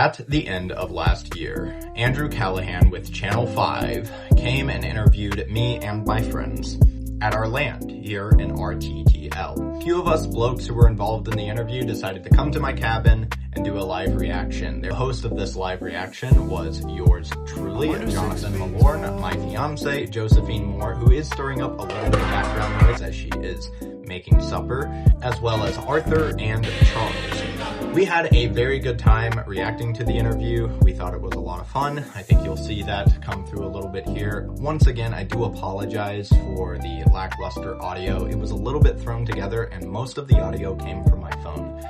At the end of last year, Andrew Callahan with Channel 5 came and interviewed me and my friends at our land here in RTTL. A few of us blokes who were involved in the interview decided to come to my cabin and do a live reaction. The host of this live reaction was yours truly, Jonathan Malorn, my fiance, Josephine Moore, who is stirring up a little bit of background noise as she is making supper, as well as Arthur and Charles. We had a very good time reacting to the interview. We thought it was a lot of fun. I think you'll see that come through a little bit here. Once again, I do apologize for the lackluster audio. It was a little bit thrown together and most of the audio came from my phone.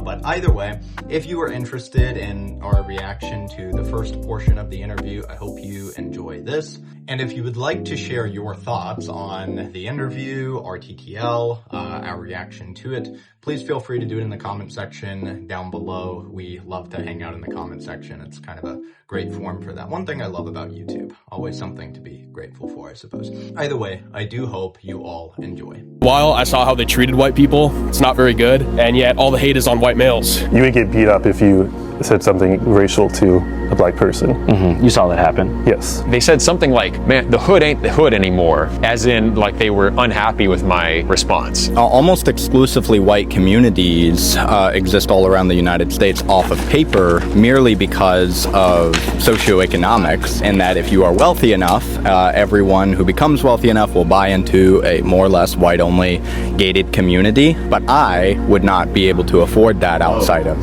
But either way, if you are interested in our reaction to the first portion of the interview, I hope you enjoy this. And if you would like to share your thoughts on the interview, RTTL, our reaction to it, please feel free to do it in the comment section down below. We love to hang out in the comment section. It's kind of a great forum for that. One thing I love about YouTube, always something to be grateful for, I suppose. Either way, I do hope you all enjoy. While I saw how they treated white people, it's not very good, and yet all the hate is on white males. You would get beat up if you said something racial to a black person. Mm-hmm. You saw that happen? Yes. They said something like, man, the hood ain't the hood anymore, as in like they were unhappy with my response. Almost exclusively white communities exist all around the United States off of paper merely because of socioeconomics, and that if you are wealthy enough, everyone who becomes wealthy enough will buy into a more or less white-only gated community. But I would not be able to afford that outside of,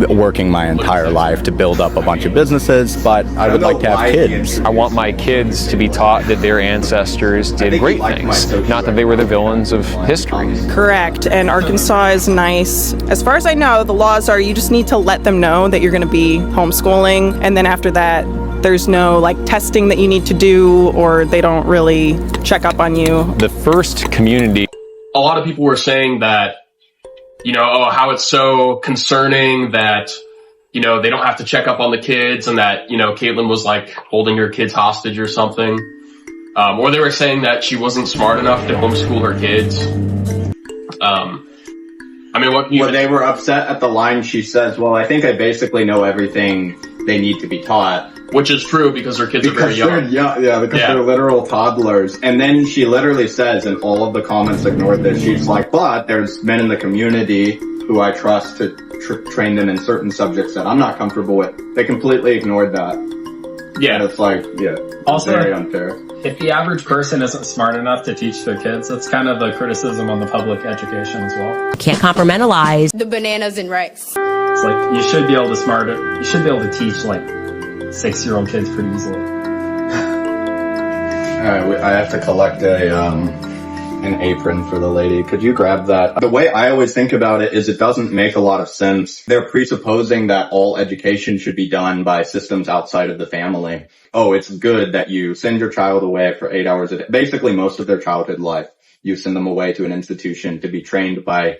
working my entire life to build up a bunch of businesses, but I would like to have kids. I want my kids to be taught that their ancestors did great things, not that they were the villains of history. Correct, and Arkansas is nice. As far as I know, the laws are you just need to let them know that you're going to be homeschooling, and then after that, there's no testing that you need to do, or they don't really check up on you. The first community. A lot of people were saying that, how it's so concerning that, they don't have to check up on the kids, and that, Caitlin was holding her kids hostage or something. Or they were saying that she wasn't smart enough to homeschool her kids. They were upset at the line she says, well, I think I basically know everything they need to be taught. Which is true because her kids are very young. They're literal toddlers. And then she literally says, and all of the comments ignored this, she's like, but there's men in the community who I trust to train them in certain subjects that I'm not comfortable with. They completely ignored that. Yeah. And it's also very unfair. If the average person isn't smart enough to teach their kids, that's kind of a criticism on the public education as well. Can't compartmentalize the bananas and rice. It's you should be able to you should be able to teach 6-year-old kids pretty easily. Alright, I have to collect an apron for the lady. Could you grab that? The way I always think about it is it doesn't make a lot of sense. They're presupposing that all education should be done by systems outside of the family. Oh, it's good that you send your child away for 8 hours a day. Basically, most of their childhood life, you send them away to an institution to be trained by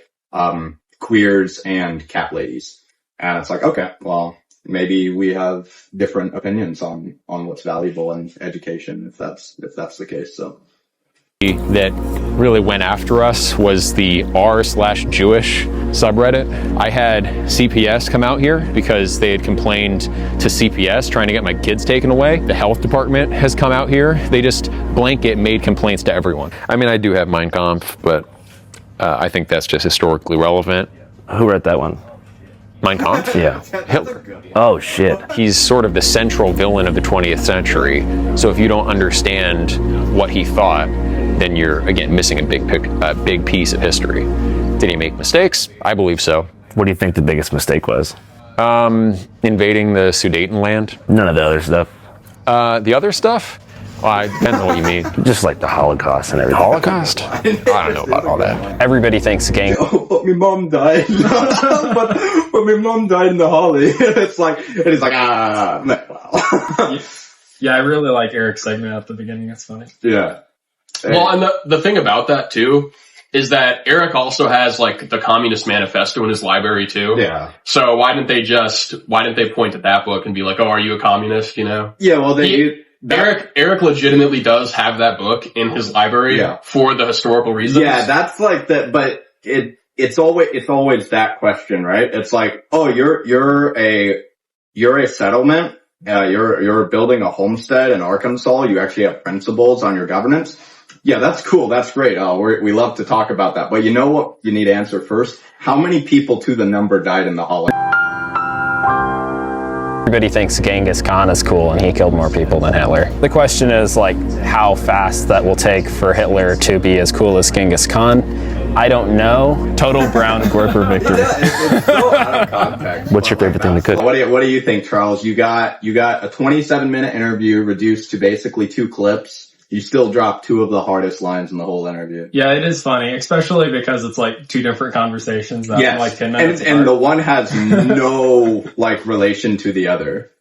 queers and cat ladies. And it's okay, well, maybe we have different opinions on what's valuable in education if that's the case. So That really went after us was the r/Jewish subreddit. I had CPS come out here because they had complained to CPS trying to get my kids taken away. The health department has come out here. They just blanket made complaints to everyone. I do have Mein Kampf, but I think that's just historically relevant. Who wrote that one? Mein Kampf? Yeah. Hitler. Oh, shit. He's sort of the central villain of the 20th century. So if you don't understand what he thought, then you're, again, missing a big piece of history. Did he make mistakes? I believe so. What do you think the biggest mistake was? Invading the Sudetenland. None of the other stuff. The other stuff? Well, it depends on what you mean. Just the Holocaust and everything. Holocaust? I don't know about all that. Everybody thinks gang. Oh, but my mom died. but my mom died in the Holly. It's Yeah, I really like Eric's segment at the beginning. It's funny. Yeah. Well, and the thing about that too is that Eric also has the Communist Manifesto in his library too. Yeah. So why didn't they point at that book and be like, oh, are you a communist? Yeah, well, Eric legitimately does have that book in his library for the historical reasons. Yeah, that's but it's always that question, right? It's oh, you're a you're a settlement. You're building a homestead in Arkansas. You actually have principles on your governance. Yeah, that's cool. That's great. We love to talk about that. But you know what you need to answer first? How many people to the number died in the Holocaust? Everybody thinks Genghis Khan is cool and he killed more people than Hitler. The question is like how fast that will take for Hitler to be as cool as Genghis Khan. I don't know. Total brown Gorper victory. It's so out of context. What's your favorite thing to cook? What do you think, Charles? You got a 27-minute interview reduced to basically 2 clips. You still dropped 2 of the hardest lines in the whole interview. Yeah, it is funny, especially because it's like 2 different conversations that are like 10 minutes apart. And the one has no like relation to the other.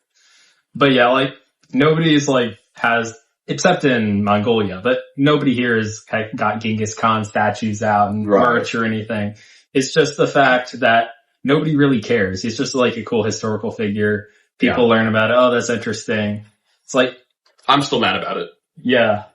But yeah, like nobody's like has, except in Mongolia, but nobody here has got Genghis Khan statues out and merch or anything. It's just the fact that nobody really cares. He's just like a cool historical figure. People learn about it. Oh, that's interesting. It's like, I'm still mad about it. Yeah.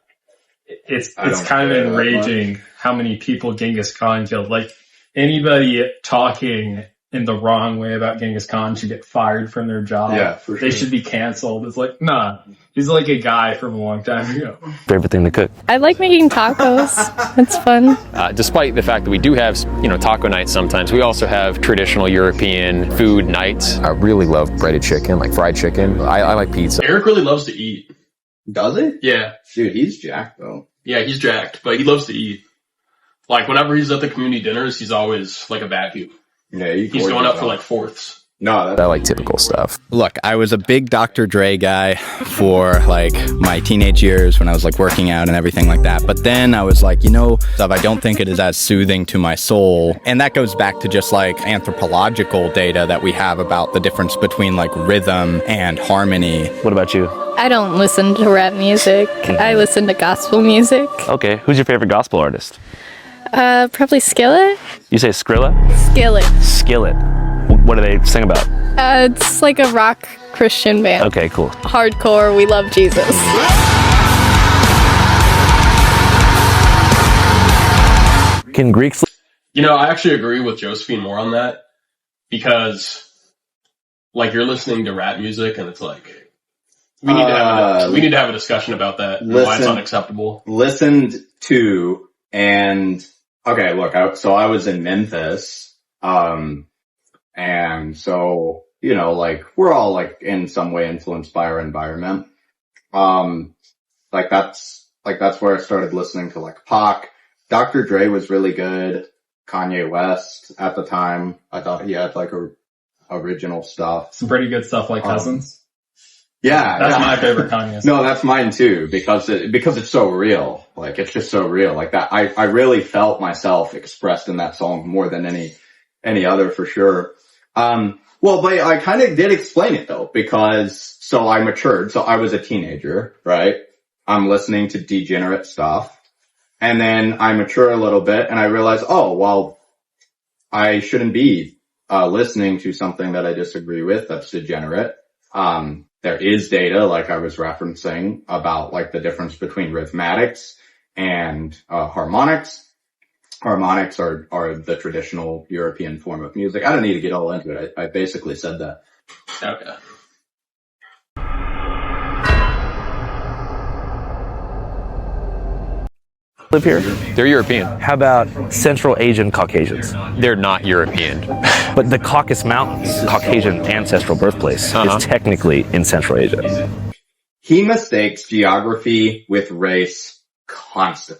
It's kind of enraging how many people Genghis Khan killed. Like anybody talking in the wrong way about Genghis Khan should get fired from their job. Yeah, for sure. They should be canceled. It's like, nah, he's like a guy from a long time ago. Favorite thing to cook? I like making tacos. It's fun. Despite the fact that we do have, taco nights sometimes, we also have traditional European food nights. I really love breaded chicken, like fried chicken. I like pizza. Eric really loves to eat. Does he? Yeah. Dude, he's jacked though. Yeah, he's jacked, but he loves to eat. Like whenever he's at the community dinners, he's always like a vacuum. Yeah, he's going up for like 4ths. No, I like typical stuff. Look, I was a big Dr. Dre guy for like my teenage years when I was like working out and everything like that. But then I was like, I don't think it is as soothing to my soul. And that goes back to just like anthropological data that we have about the difference between like rhythm and harmony. What about you? I don't listen to rap music. I listen to gospel music. Okay, who's your favorite gospel artist? Probably Skillet. You say Skrilla? Skillet. Skillet. What do they sing about? It's like a rock Christian band. Okay, cool. Hardcore, we love Jesus. Can Greeks... I actually agree with Josephine more on that because like you're listening to rap music and it's like we need to have a discussion about that and why it's unacceptable. Listened to and okay, look, so I was in Memphis, and so, like, we're all, like, in some way influenced by our environment. That's where I started listening to, like, Pac. Dr. Dre was really good. Kanye West at the time. I thought he had, like, original stuff. Some pretty good stuff like Cousins. Yeah. That's my favorite Kanye song. No, that's mine too, because it's so real. Like, it's just so real. Like that, I really felt myself expressed in that song more than any other for sure. Well, but I kind of did explain it though, because, so I matured. So I was a teenager, right? I'm listening to degenerate stuff. And then I mature a little bit and I realize, oh, well, I shouldn't be, listening to something that I disagree with that's degenerate. There is data, like I was referencing, about like the difference between rhythmatics and, harmonics. Harmonics are the traditional European form of music. I don't need to get all into it. I basically said that. Okay. Live here? They're European. How about Central Asian Caucasians? They're not European. But the Caucasus Mountains, Caucasian ancestral birthplace, is technically in Central Asia. He mistakes geography with race constantly.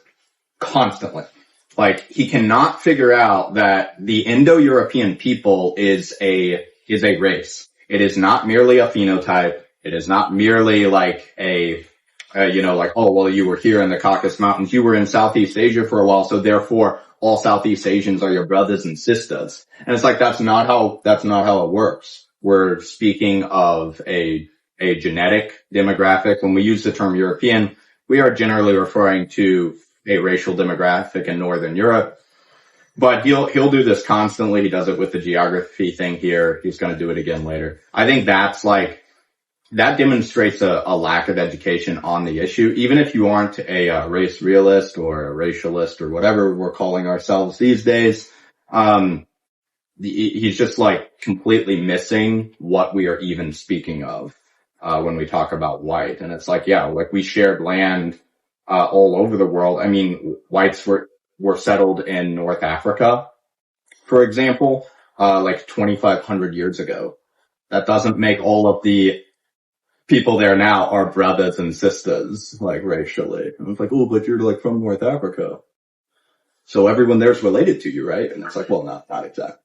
Like, he cannot figure out that the Indo-European people is a race. It is not merely a phenotype. It is not merely like oh, well, you were here in the Caucasus Mountains. You were in Southeast Asia for a while, so therefore all Southeast Asians are your brothers and sisters. And it's like, that's not how it works. We're speaking of a genetic demographic. When we use the term European, we are generally referring to a racial demographic in Northern Europe. But he'll do this constantly. He does it with the geography thing here. He's going to do it again later. I think that demonstrates a lack of education on the issue. Even if you aren't a race realist or a racialist or whatever we're calling ourselves these days, he's just like completely missing what we are even speaking of when we talk about white. And it's like, yeah, like we shared land all over the world. I mean, whites were settled in North Africa, for example, like 2,500 years ago. That doesn't make all of the people there now our brothers and sisters, like racially. And it's like, oh, but you're like from North Africa, so everyone there's related to you, right? And it's like, well, not exactly.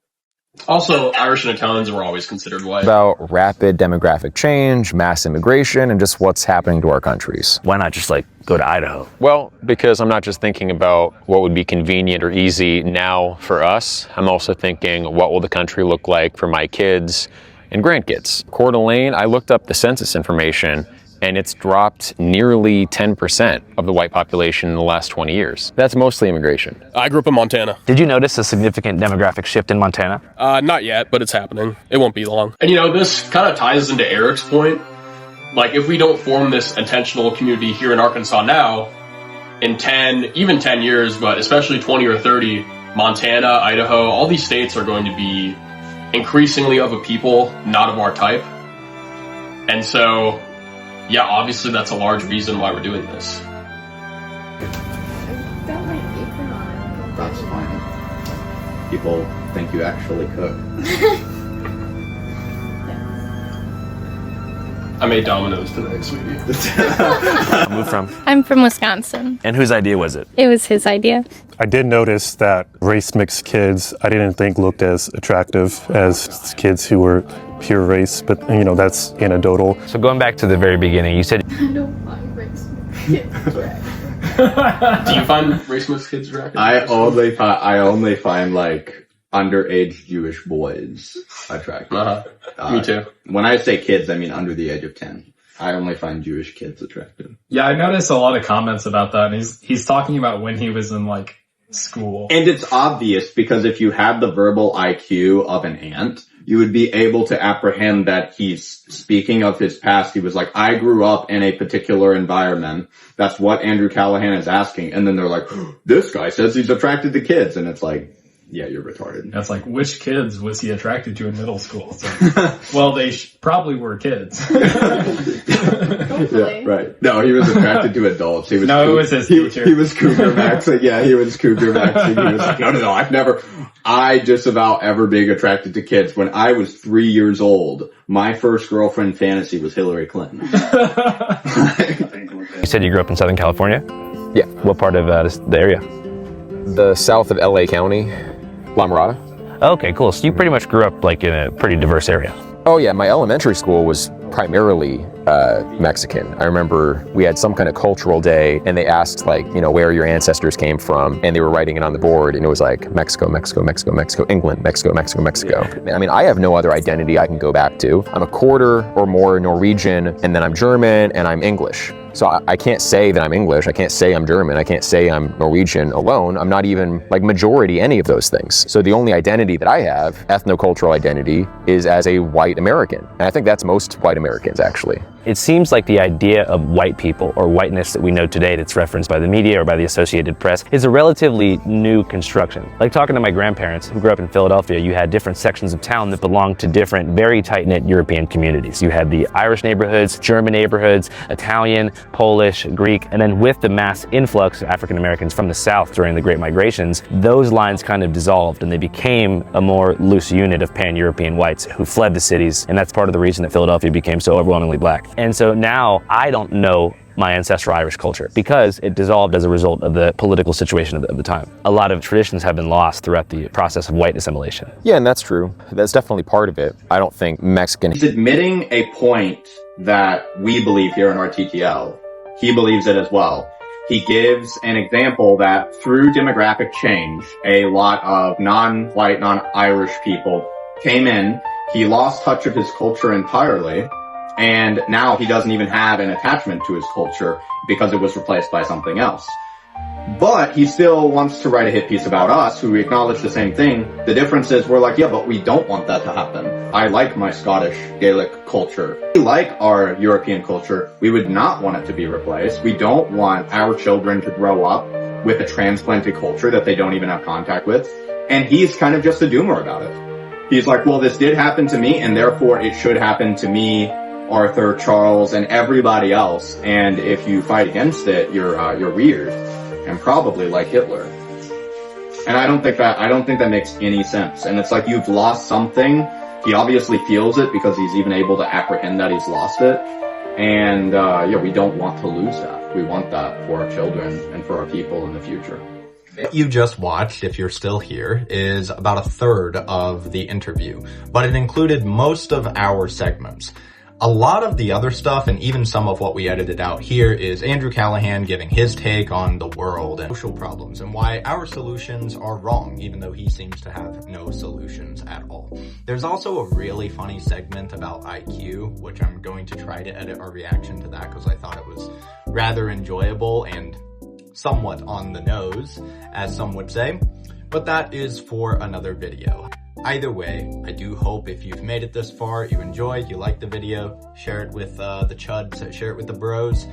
Also, Irish and Italians were always considered white. About rapid demographic change, mass immigration, and just what's happening to our countries. Why not just like go to Idaho? Well, because I'm not just thinking about what would be convenient or easy now for us. I'm also thinking, what will the country look like for my kids and grandkids? Coeur d'Alene, I looked up the census information, and it's dropped nearly 10% of the white population in the last 20 years. That's mostly immigration. I grew up in Montana. Did you notice a significant demographic shift in Montana? Not yet, but it's happening. It won't be long. And this kind of ties into Eric's point. Like, if we don't form this intentional community here in Arkansas now, in 10 years, but especially 20 or 30, Montana, Idaho, all these states are going to be increasingly of a people not of our type. And so, yeah, obviously that's a large reason why we're doing this. That's fine. People think you actually cook. I made Domino's today, sweetie. Where you from? I'm from Wisconsin. And whose idea was it? It was his idea. I did notice that race-mixed kids I didn't think looked as attractive as kids who were pure race, but that's anecdotal. So going back to the very beginning, you said I don't find race-mixed kids attractive. Do you find race-mixed kids attractive? I only find like underage Jewish boys attractive. Me too. When I say kids, I mean under the age of 10. I only find Jewish kids attractive. Yeah, I noticed a lot of comments about that, and he's talking about when he was in like school. And it's obvious because if you had the verbal IQ of an ant, you would be able to apprehend that he's speaking of his past. He was like, I grew up in a particular environment. That's what Andrew Callahan is asking. And then they're like, this guy says he's attracted to kids. And it's like, yeah, you're retarded. That's like, which kids was he attracted to in middle school? So, well, they probably were kids. Yeah, right. No, he was attracted to adults. He was it was his teacher. He was cougar maxing. Yeah, he was cougar maxing. He was like, no, I just about ever being attracted to kids. When I was 3 years old, my first girlfriend fantasy was Hillary Clinton. You said you grew up in Southern California? Yeah. What part of the area? The south of LA County, La Mirada. Okay, cool. So you pretty much grew up like in a pretty diverse area. Oh yeah, my elementary school was primarily Mexican. I remember we had some kind of cultural day and they asked where your ancestors came from, and they were writing it on the board, and it was like Mexico, Mexico, Mexico, Mexico, England, Mexico, Mexico, Mexico. I mean, I have no other identity I can go back to. I'm a quarter or more Norwegian, and then I'm German, and I'm English. So I can't say that I'm English, I can't say I'm German, I can't say I'm Norwegian alone. I'm not even majority any of those things. So the only identity that I have, ethnocultural identity, is as a white American. And I think that's most white Americans, actually. It seems like the idea of white people or whiteness that we know today that's referenced by the media or by the Associated Press is a relatively new construction. Like talking to my grandparents who grew up in Philadelphia, you had different sections of town that belonged to different very tight-knit European communities. You had the Irish neighborhoods, German neighborhoods, Italian, Polish, Greek, and then with the mass influx of African Americans from the South during the Great Migrations, those lines kind of dissolved and they became a more loose unit of pan-European whites who fled the cities, and that's part of the reason that Philadelphia became so overwhelmingly black. And so now I don't know my ancestral Irish culture because it dissolved as a result of the political situation of the time. A lot of traditions have been lost throughout the process of white assimilation. Yeah, and that's true. That's definitely part of it. I don't think Mexican... He's admitting a point that we believe here in RTTL. He believes it as well. He gives an example that through demographic change, a lot of non-white, non-Irish people came in. He lost touch of his culture entirely. And now he doesn't even have an attachment to his culture because it was replaced by something else. But he still wants to write a hit piece about us who acknowledge the same thing. The difference is we're like, yeah, but we don't want that to happen. I like my Scottish Gaelic culture. We like our European culture. We would not want it to be replaced. We don't want our children to grow up with a transplanted culture that they don't even have contact with. And he's kind of just a doomer about it. He's like, well, this did happen to me, and therefore it should happen to me, Arthur, Charles, and everybody else. And if you fight against it, you're weird, and probably like Hitler. And I don't think that makes any sense. And it's like, you've lost something. He obviously feels it because he's even able to apprehend that he's lost it. And yeah, we don't want to lose that. We want that for our children and for our people in the future. What you just watched, if you're still here, is about a third of the interview, but it included most of our segments. A lot of the other stuff, and even some of what we edited out here, is Andrew Callahan giving his take on the world and social problems and why our solutions are wrong, even though he seems to have no solutions at all. There's also a really funny segment about IQ, which I'm going to try to edit our reaction to that because I thought it was rather enjoyable and somewhat on the nose, as some would say, but that is for another video. Either way, I do hope if you've made it this far, you enjoyed, you liked the video, share it with the chuds, share it with the bros.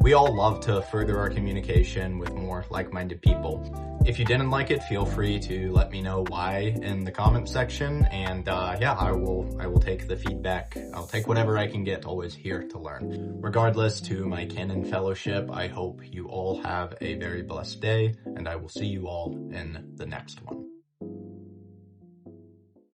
We all love to further our communication with more like-minded people. If you didn't like it, feel free to let me know why in the comment section, and yeah, I will take the feedback. I'll take whatever I can get, always here to learn. Regardless, to my Canon Fellowship, I hope you all have a very blessed day, and I will see you all in the next one.